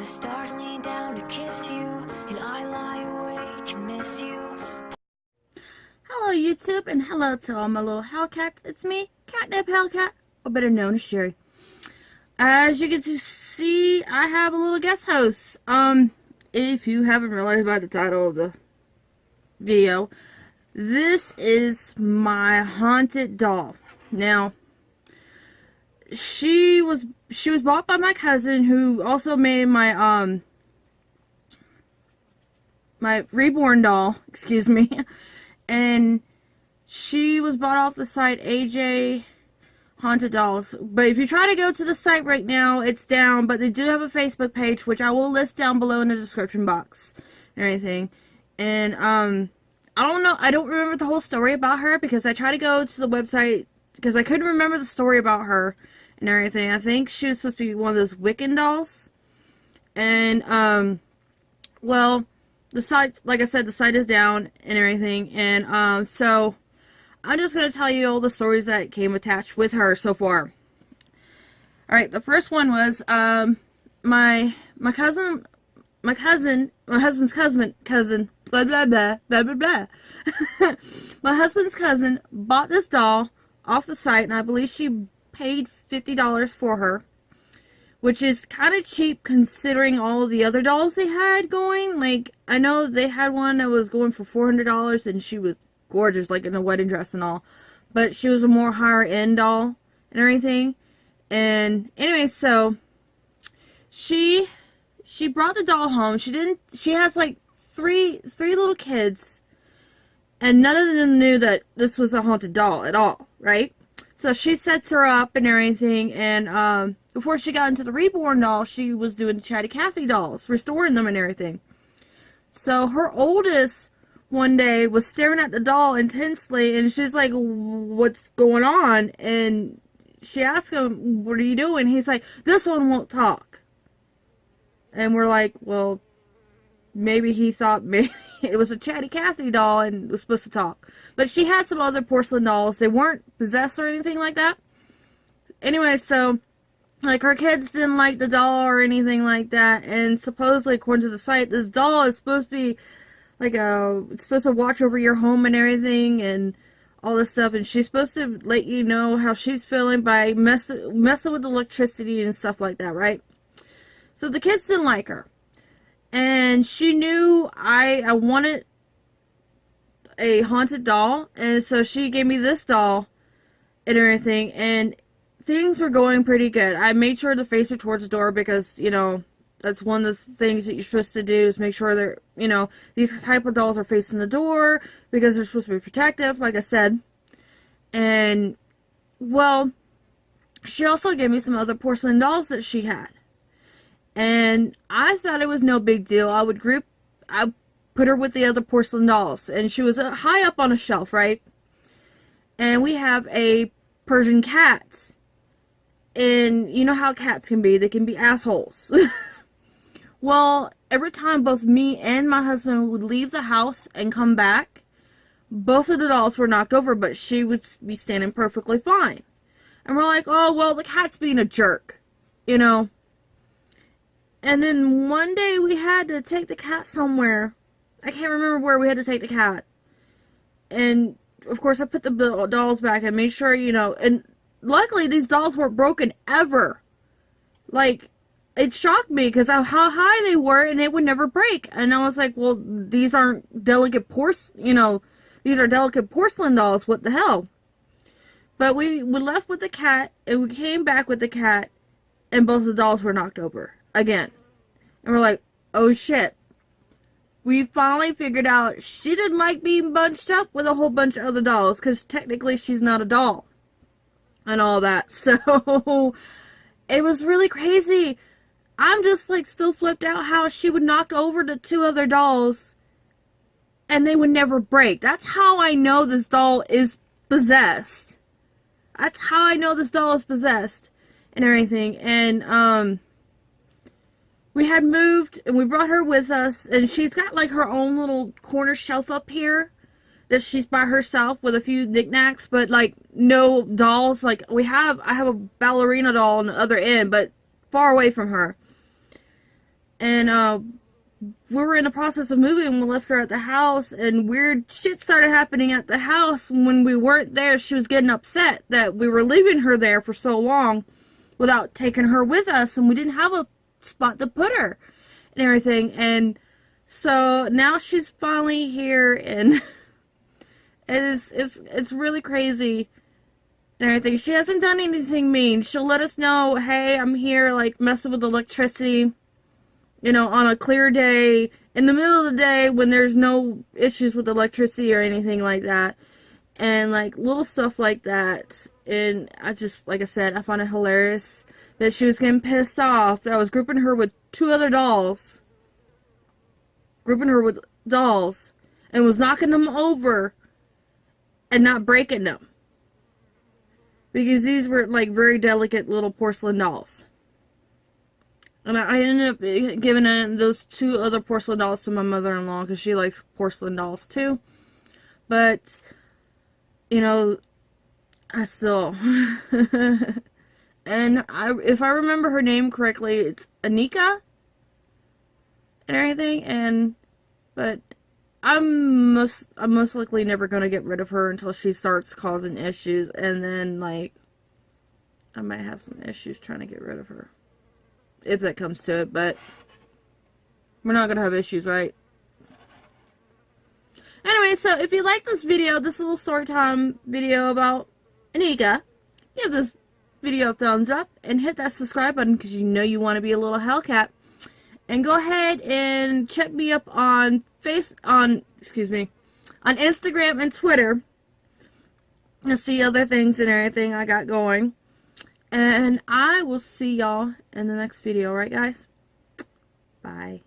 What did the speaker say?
The stars lean down to kiss you, and I lie awake and miss you. Hello YouTube, and hello to all my little Hellcats. It's me, Catnip Hellcat, or better known as Sherry. As you can see, I have a little guest host. If you haven't realized by the title of the video, this is my haunted doll. Now, she was bought by my cousin, who also made my my reborn doll, excuse me. And she was bought off the site AJ Haunted Dolls. But if you try to go to the site right now, it's down. But they do have a Facebook page, which I will list down below in the description box and everything. And I don't know, I don't remember the whole story about her, because I tried to go to the website because I couldn't remember the story about her and everything. I think she was supposed to be one of those Wiccan dolls. And well, the site, like I said, the site is down and everything. And so I'm just going to tell you all the stories that came attached with her so far. Alright, the first one was my husband's cousin, blah blah blah, blah blah blah. My husband's cousin bought this doll off the site, and I believe she paid $50 for her, which is kind of cheap considering all the other dolls they had going. Like, I know they had one that was going for $400, and she was gorgeous, like in a wedding dress and all. But she was a more higher end doll and everything. And anyway, so she brought the doll home. She has like three little kids, and none of them knew that this was a haunted doll at all, right? So she sets her up and everything, and before she got into the reborn doll, she was doing the Chatty Cathy dolls, restoring them and everything. So her oldest one day was staring at the doll intensely, and she's like, "What's going on?" And she asked him, "What are you doing?" He's like, "This one won't talk." And we're like, well, maybe he thought maybe it was a Chatty Cathy doll and was supposed to talk. But she had some other porcelain dolls. They weren't possessed or anything like that. Anyway, so, like, her kids didn't like the doll or anything like that. And supposedly, according to the site, this doll is supposed to be like it's supposed to watch over your home and everything and all this stuff. And she's supposed to let you know how she's feeling by messing with electricity and stuff like that, right? So the kids didn't like her. And she knew I wanted a haunted doll, and so she gave me this doll and everything, and things were going pretty good. I made sure to face her towards the door, because, you know, that's one of the things that you're supposed to do, is make sure they're, you know, these type of dolls are facing the door, because they're supposed to be protective, like I said. And, well, she also gave me some other porcelain dolls that she had. And I thought it was no big deal. I put her with the other porcelain dolls. And she was high up on a shelf, right? And we have a Persian cat. And you know how cats can be. They can be assholes. Well, every time both me and my husband would leave the house and come back, both of the dolls were knocked over, but she would be standing perfectly fine. And we're like, oh, well, the cat's being a jerk, you know. And then one day we had to take the cat somewhere. I can't remember where we had to take the cat. And, of course, I put the dolls back and made sure, you know. And luckily, these dolls weren't broken ever. Like, it shocked me because how high they were, and it would never break. And I was like, well, these aren't delicate you know, these are delicate porcelain dolls. What the hell? But we left with the cat, and we came back with the cat, and both the dolls were knocked over. Again. And we're like, oh shit. We finally figured out she didn't like being bunched up with a whole bunch of other dolls, because technically she's not a doll. And all that. So, it was really crazy. I'm just like still flipped out how she would knock over the two other dolls and they would never break. That's how I know this doll is possessed. That's how I know this doll is possessed and everything. And, we had moved, and we brought her with us, and she's got, like, her own little corner shelf up here that she's by herself with a few knickknacks, but, like, no dolls. Like, I have a ballerina doll on the other end, but far away from her. And we were in the process of moving. We left her at the house, and weird shit started happening at the house when we weren't there. She was getting upset that we were leaving her there for so long without taking her with us, and we didn't have a spot to put her and everything. And so now she's finally here, and it's really crazy and everything. She hasn't done anything mean. She'll let us know, hey, I'm here, like, messing with electricity, you know, on a clear day, in the middle of the day when there's no issues with electricity or anything like that. And, like, little stuff like that. And I just, like I said, I found it hilarious that she was getting pissed off that I was grouping her with two other dolls. Grouping her with dolls. And was knocking them over and not breaking them. Because these were, like, very delicate little porcelain dolls. And I ended up giving those two other porcelain dolls to my mother-in-law because she likes porcelain dolls too. But, you know, I still... and if I remember her name correctly, it's Anika and everything. But I'm most likely never going to get rid of her until she starts causing issues. And then, like, I might have some issues trying to get rid of her. If that comes to it, but we're not going to have issues, right? Anyway, so if you like this video, this little story time video about Anika, give this video a thumbs up and hit that subscribe button because you know you want to be a little Hellcat. And go ahead and check me up on Instagram and Twitter and see other things and everything I got going. And I will see y'all in the next video, right guys? Bye.